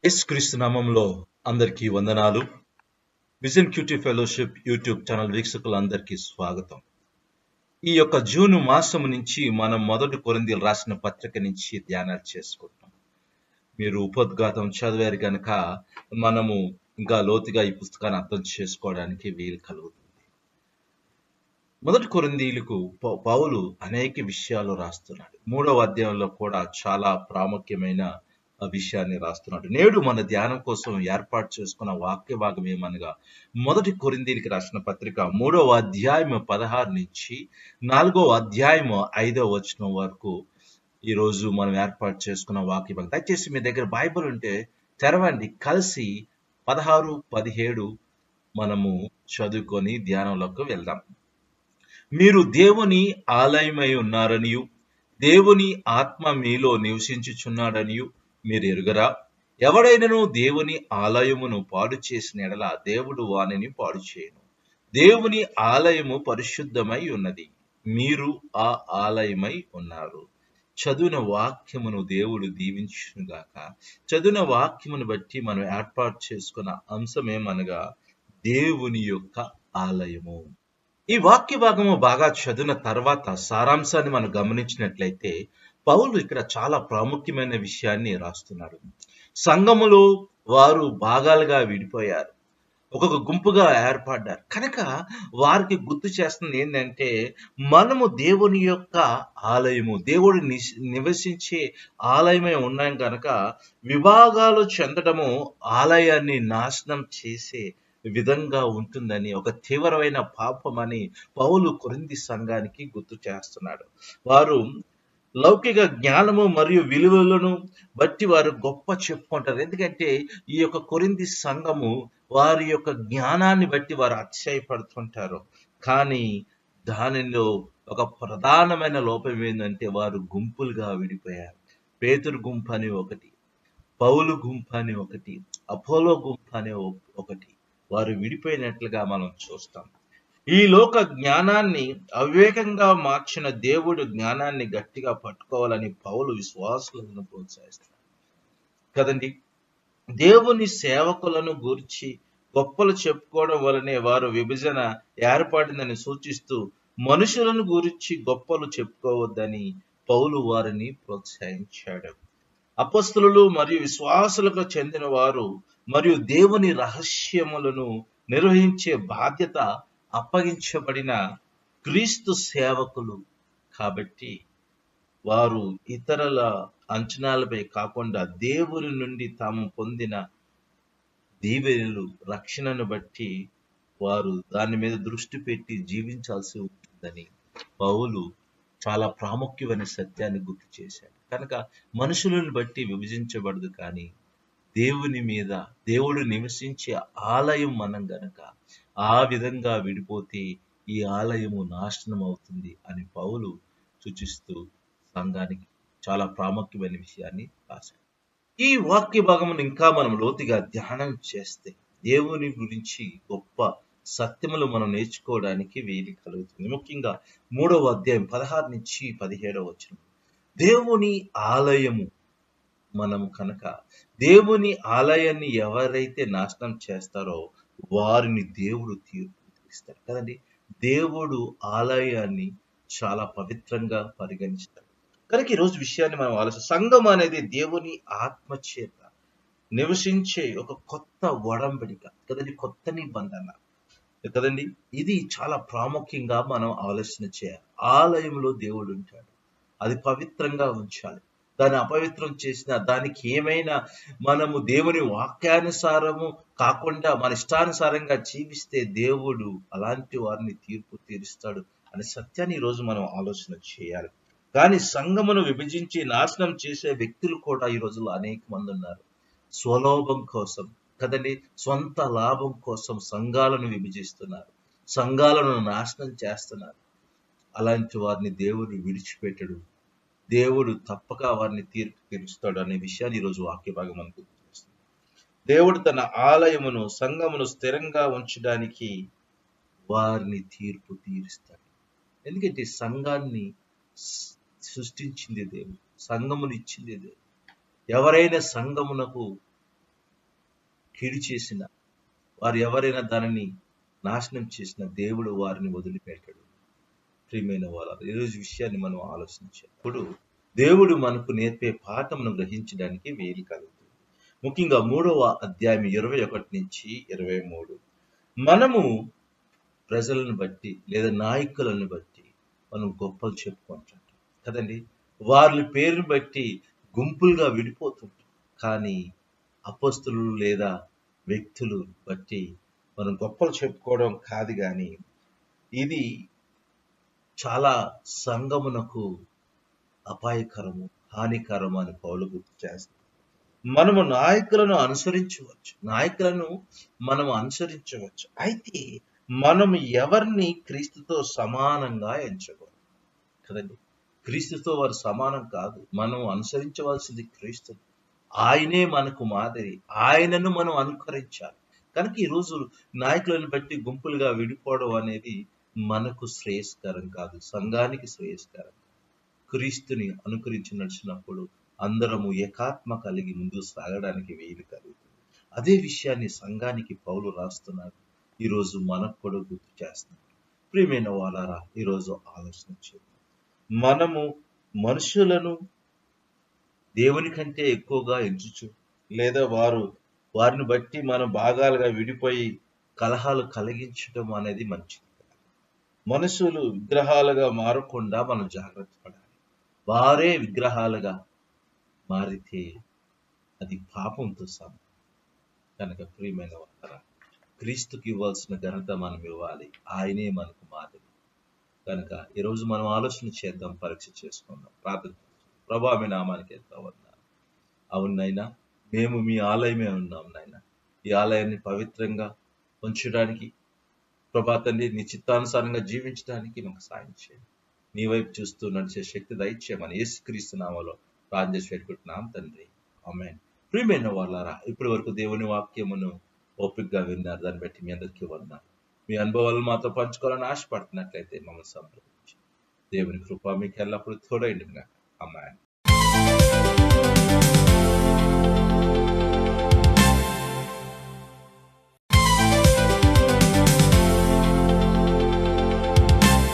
యేసుక్రీస్తు నామంలో అందరికీ వందనాలు. Vision QT fellowship YouTube channel వీక్షకులందరికీ స్వాగతం. ఈ యొక్క జూన్ మాసం నుంచి మనం 1 కొరింథీయులకు రాసిన పత్రిక నుంచి ధ్యానాలు చేసుకుంటాం. మీరు ఉపోద్ఘాతం చదివారు కనుక మనము ఇంకా లోతుగా ఈ పుస్తకాన్ని అర్థం చేసుకోవడానికి వీలు కలుగుతుంది. 1 కొరింథీయులకు పౌలు అనేక విషయాలు రాస్తున్నాడు. 3వ అధ్యాయంలో కూడా చాలా ప్రాముఖ్యమైన విషయాన్ని రాస్తున్నాడు. నేడు మన ధ్యానం కోసం ఏర్పాటు చేసుకున్న వాక్య భాగం ఏమనగా 1 కొరింథీయులకు రాసిన పత్రిక 3వ అధ్యాయం 16 నుంచి 4వ అధ్యాయం 5వ వచనం వరకు ఈ రోజు మనం ఏర్పాటు చేసుకున్న వాక్య భాగం. దయచేసి మీ దగ్గర బైబిల్ ఉంటే తెరవండి, కలిసి 16, 17 మనము చదువుకొని ధ్యానంలోకి వెళ్దాం. మీరు దేవుని ఆలయమై ఉన్నారనియు దేవుని ఆత్మ మీలో నివసించుచున్నాడనియు మీరు ఎరుగరా? ఎవడైనను దేవుని ఆలయమును పాడు చేసిన ఎడల దేవుడు వానిని పాడు చేయను. దేవుని ఆలయము పరిశుద్ధమై ఉన్నది, మీరు ఆ ఆలయమై ఉన్నారు. చదివిన వాక్యమును దేవుడు దీవించుగాక. చదివిన వాక్యమును బట్టి మనం ఏర్పాటు చేసుకున్న అంశం ఏమనగా దేవుని యొక్క ఆలయము. ఈ వాక్య భాగము బాగా చదివిన తర్వాత సారాంశాన్ని మనం గమనించినట్లయితే పౌలు ఇక్కడ చాలా ప్రాముఖ్యమైన విషయాన్ని రాస్తున్నాడు. సంఘములో వారు భాగాలుగా విడిపోయారు, ఒక్కొక్క గుంపుగా ఏర్పడ్డారు కనుక వారికి గుర్తు చేస్తుంది ఏంటంటే మనము దేవుని యొక్క ఆలయము, దేవుడు నివసించే ఆలయమే ఉన్నాం కనుక విభాగాలు చెందడము ఆలయాన్ని నాశనం చేసే విధంగా ఉంటుందని, ఒక తీవ్రమైన పాపమని పౌలు కొరింథీ సంఘానికి గుర్తు చేస్తున్నాడు. వారు లౌకిక జ్ఞానము మరియు విలువలను బట్టి వారు గొప్ప చెప్పుకుంటారు. ఎందుకంటే ఈ యొక్క కొరింథీ సంఘము వారి యొక్క జ్ఞానాన్ని బట్టి వారు అతిశయపడుతుంటారు. కానీ దానిలో ఒక ప్రధానమైన లోపం ఏంటంటే వారు గుంపులుగా విడిపోయారు. పేతురు గుంపు అని ఒకటి, పౌలు గుంపు అని ఒకటి, అపోలో గుంపు అనే ఒకటి, వారు విడిపోయినట్లుగా మనం చూస్తాం. ఈ లోక జ్ఞానాన్ని అవివేకంగా మార్చిన దేవుడు జ్ఞానాన్ని గట్టిగా పట్టుకోవాలని పౌలు విశ్వాసులను ప్రోత్సహిస్తాడు కదండి. దేవుని సేవకులను గూర్చి గొప్పలు చెప్పుకోవడం వలనే వారు విభజన ఏర్పడిందని సూచిస్తూ మనుషులను గురించి గొప్పలు చెప్పుకోవద్దని పౌలు వారిని ప్రోత్సహించాడు. అపొస్తలులు మరియు విశ్వాసులకు చెందిన వారు మరియు దేవుని రహస్యములను నిర్వహించే బాధ్యత అప్పగించబడిన క్రీస్తు సేవకులు కాబట్టి వారు ఇతరుల అంచనాలపై కాకుండా దేవుని నుండి తాము పొందిన దీవెనలు, రక్షణను బట్టి వారు దాని మీద దృష్టి పెట్టి జీవించాల్సి ఉంటుందని పౌలు చాలా ప్రాముఖ్యమైన సత్యాన్ని గుర్తు చేశాడు. కనుక మనుషులను బట్టి విభజించబడదు, కానీ దేవుని మీద, దేవుడు నివసించే ఆలయం మనం గనక ఆ విధంగా విడిపోతే ఈ ఆలయము నాశనం అవుతుంది అని పౌలు సూచిస్తూ సంఘానికి చాలా ప్రాముఖ్యమైన విషయాన్ని రాశాడు. ఈ వాక్య భాగమును ఇంకా మనం లోతుగా ధ్యానం చేస్తే దేవుని గురించి గొప్ప సత్యములు మనం నేర్చుకోవడానికి వీలు కలుగుతుంది. ముఖ్యంగా 3వ అధ్యాయం 16 నుంచి 17 వచనం. దేవుని ఆలయము మనము కనుక దేవుని ఆలయాన్ని ఎవరైతే నాశనం చేస్తారో వారిని దేవుడు తీర్పిస్తాడు కదండి. దేవుడు ఆలయాన్ని చాలా పవిత్రంగా పరిగణిస్తాడు కనుక ఈరోజు విషయాన్ని మనం సంఘం అనేది దేవుని ఆత్మ చేత నివసించే ఒక కొత్త ఒడంబడిక కదండి, కొత్త నిబంధన కదండి. ఇది చాలా ప్రాముఖ్యంగా మనం ఆలోచన చేయాలి. ఆలయంలో దేవుడు ఉంటాడు, అది పవిత్రంగా ఉంచాలి. దాన్ని అపవిత్రం చేసిన దానికి ఏమైనా మనము దేవుని వాక్యానుసారము కాకుండా మన ఇష్టానుసారంగా జీవిస్తే దేవుడు అలాంటి వారిని తీర్పు తీరుస్తాడు అనే సత్యాన్ని ఈరోజు మనం ఆలోచన చేయాలి. కానీ సంఘమును విభజించి నాశనం చేసే వ్యక్తులు కూడా ఈ రోజుల్లో అనేక మంది ఉన్నారు. స్వలోభం కోసం కదండి, సొంత లాభం కోసం సంఘాలను విభజిస్తున్నారు, సంఘాలను నాశనం చేస్తున్నారు. అలాంటి వారిని దేవుడు విడిచిపెట్టడు, దేవుడు తప్పక వారిని తీర్పు తీరుస్తాడు అనే విషయాన్ని ఈరోజు వాక్య భాగం మనకు గుర్తుచేస్తుంది. దేవుడు తన ఆలయమును, సంఘమును స్థిరంగా ఉంచడానికి వారిని తీర్పు తీరుస్తాడు. ఎందుకంటే సంఘాన్ని సృష్టించింది దేవుడు, సంఘమును ఇచ్చింది దేవుడు. ఎవరైనా సంఘమునకు కీడు చేసిన వారు ఎవరైనా దానిని నాశనం చేసిన దేవుడు వారిని వదిలిపెట్టడు. ప్రియమైన వాళ్ళ ఈరోజు విషయాన్ని మనం ఆలోచించేప్పుడు దేవుడు మనకు నేర్పే పాఠమును గ్రహించడానికి వీలు కలుగుతుంది. ముఖ్యంగా 3వ అధ్యాయం 21 నుంచి 23. మనము ప్రజలను బట్టి లేదా నాయకులను బట్టి మనం గొప్పలు చెప్పుకుంటుంటాం కదండి. వాళ్ళ పేరుని బట్టి గుంపులుగా విడిపోతుంటాం. కానీ అపోస్తలు లేదా వ్యక్తులు బట్టి మనం గొప్పలు చెప్పుకోవడం కాదు, కానీ ఇది చాలా సంఘమునకు అపాయకరము, హానికరము అని పౌలు గుర్తు చేస్తారు. మనము నాయకులను అనుసరించవచ్చు. అయితే మనం ఎవరిని క్రీస్తుతో సమానంగా ఎంచకూడదు కదండి. క్రీస్తుతో వారు సమానం కాదు. మనం అనుసరించవలసింది క్రీస్తు. ఆయనే మనకు మాదిరి. ఆయనను మనం అనుకరించాలి. కనుక ఈరోజు నాయకులను బట్టి గుంపులుగా విడిపోవడం అనేది మనకు శ్రేయస్కరం కాదు, సంఘానికి శ్రేయస్కరం. క్రీస్తుని అనుకరించి నడిచినప్పుడు అందరము ఏకాత్మ కలిగి ముందుకు సాగడానికి వీలు కలుగుతుంది. అదే విషయాన్ని సంఘానికి పౌలు రాస్తున్నాడు. ఈరోజు మనకు కూడా గుర్తు చేస్తున్నాడు. ప్రియమైన వాళ్ళారా, ఈరోజు ఆలోచన చేద్దాం. మనము మనుషులను దేవుని కంటే ఎక్కువగా ఎంచుచు లేదా వారిని బట్టి మనం భాగాలుగా విడిపోయి కలహాలు కలిగించడం అనేది మంచిది. మనుషులు విగ్రహాలుగా మారకుండా మనం జాగ్రత్త పడాలి. వారే విగ్రహాలుగా మారితే అది పాపంతో సమానం. కనుక ప్రియమైన వారా, క్రీస్తుకి ఇవ్వాల్సిన ఘనత మనం ఇవ్వాలి. ఆయనే మనకు మాదిరి. కనుక ఈరోజు మనం ఆలోచన చేద్దాం, పరీక్ష చేసుకుందాం, ప్రార్థన. ప్రభా, మీ నామానికి ఎంత వందనాలు. అవునైనా, మేము మీ ఆలయమే ఉన్నాం నాయనా. ఈ ఆలయాన్ని పవిత్రంగా ఉంచడానికి ప్రభా తండ్రి, నీ చిత్తానుసారంగా జీవించడానికి మాకు సాయం చేయండి. నీ వైపు చూస్తూ నడిచే శక్తి దయచేయమని యేసుక్రీస్తు నామములో ప్రార్థన చేసి పెట్టుకుంటున్నాం తండ్రి. ఆమేన్. ప్రియమైన వాళ్ళారా, ఇప్పటి వరకు దేవుని వాక్యమును ఓపికగా విన్నారు. దాన్ని బట్టి మీ అందరికీ వందనాలు. మీ అనుభవాలు మాతో పంచుకోవాలని ఆశపడుతున్నట్లయితే మమ్మల్ని సంప్రదించి దేవుని కృప మీకు ఎల్లప్పుడూ తోడైండును గాక. ఆమేన్.